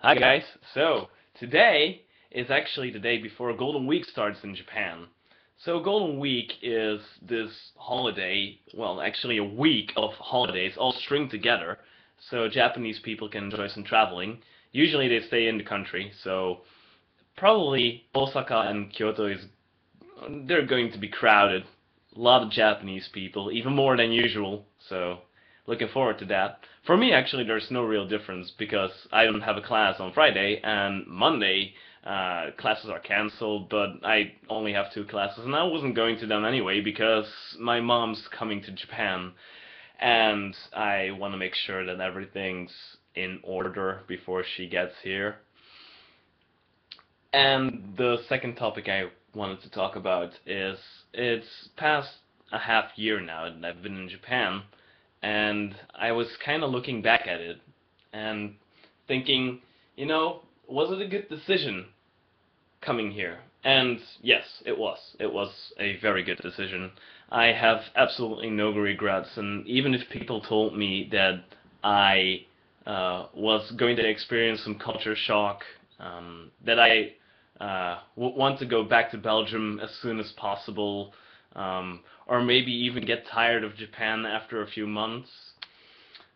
Hi guys. So today is actually the day before Golden Week starts in Japan. So Golden Week is this holiday, well, actually a week of holidays all stringed together, so Japanese people can enjoy some traveling. Usually they stay in the country, so probably Osaka and Kyoto is they're going to be crowded. A lot of Japanese people, even more than usual, so looking forward to that. For me, actually, there's no real difference because I don't have a class on Friday, and Monday classes are cancelled, but I only have two classes, and I wasn't going to them anyway because my mom's coming to Japan, and I want to make sure that everything's in order before she gets here. And the second topic I wanted to talk about is it's past a half year now that I've been in Japan, and I was kind of looking back at it and thinking, was it a good decision coming here? And yes, it was. It was a very good decision. I have absolutely no regrets, and even if people told me that I was going to experience some culture shock, that I want to go back to Belgium as soon as possible, or maybe even get tired of Japan after a few months.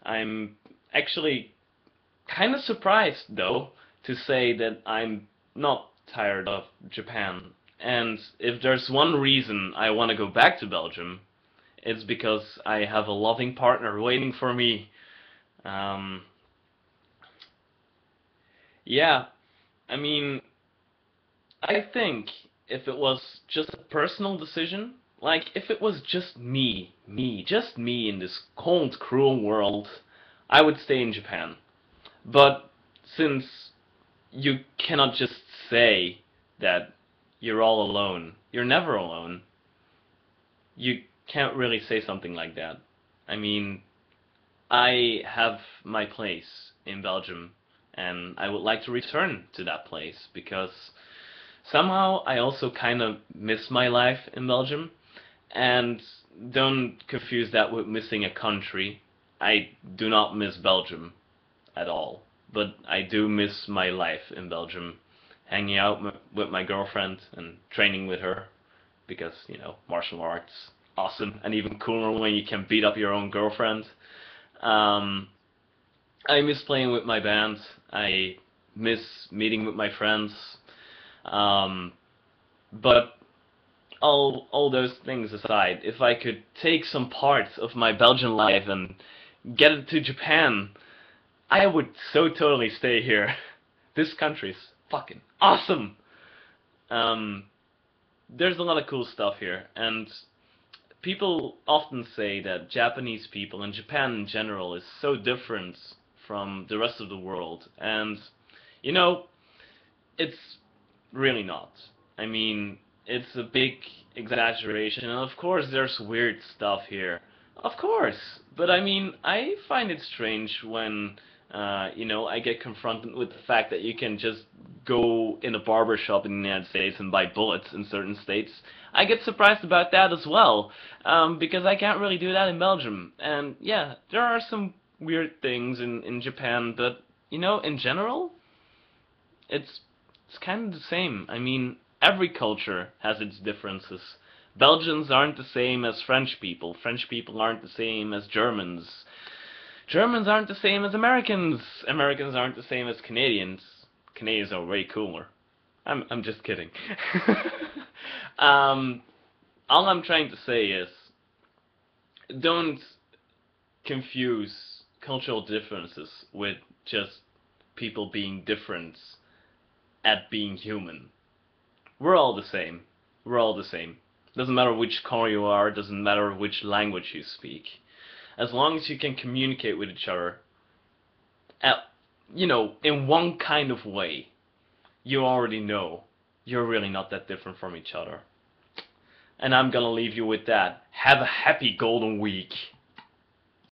I'm actually kind of surprised, though, to say that I'm not tired of Japan. And if there's one reason I want to go back to Belgium, it's because I have a loving partner waiting for me. Um, yeah, I mean, I think if it was just a personal decision, like if it was just just me in this cold, cruel world, I would stay in Japan. But since you cannot just say that you're all alone, you're never alone, you can't really say something like that. I mean, I have my place in Belgium, and I would like to return to that place because somehow I also kind of miss my life in Belgium, and don't confuse that with missing a country. I do not miss Belgium at all, but I do miss my life in Belgium, hanging out with my girlfriend and training with her because, martial arts, awesome, and even cooler when you can beat up your own girlfriend. Um, I miss playing with my band. I miss meeting with my friends. Um, but all those things aside, if I could take some parts of my Belgian life and get it to Japan, I would so totally stay here. This country's fucking awesome. Um, there's a lot of cool stuff here, and people often say that Japanese people and Japan in general is so different from the rest of the world, and you know, it's really not. I mean, it's a big exaggeration, and of course there's weird stuff here. Of course, but I mean, I find it strange when, I get confronted with the fact that you can just go in a barber shop in the United States and buy bullets in certain states. I get surprised about that as well, because I can't really do that in Belgium. And yeah, there are some weird things in Japan, but, in general, it's it's kind of the same. I mean, every culture has its differences. Belgians aren't the same as French people. French people aren't the same as Germans. Germans aren't the same as Americans. Americans aren't the same as Canadians. Canadians are way cooler. I'm just kidding. um, all I'm trying to say is don't confuse cultural differences with just people being different at being human. We're all the same. We're all the same. Doesn't matter which color you are, doesn't matter which language you speak. As long as you can communicate with each other, at, in one kind of way, you already know you're really not that different from each other. And I'm gonna leave you with that. Have a happy Golden Week.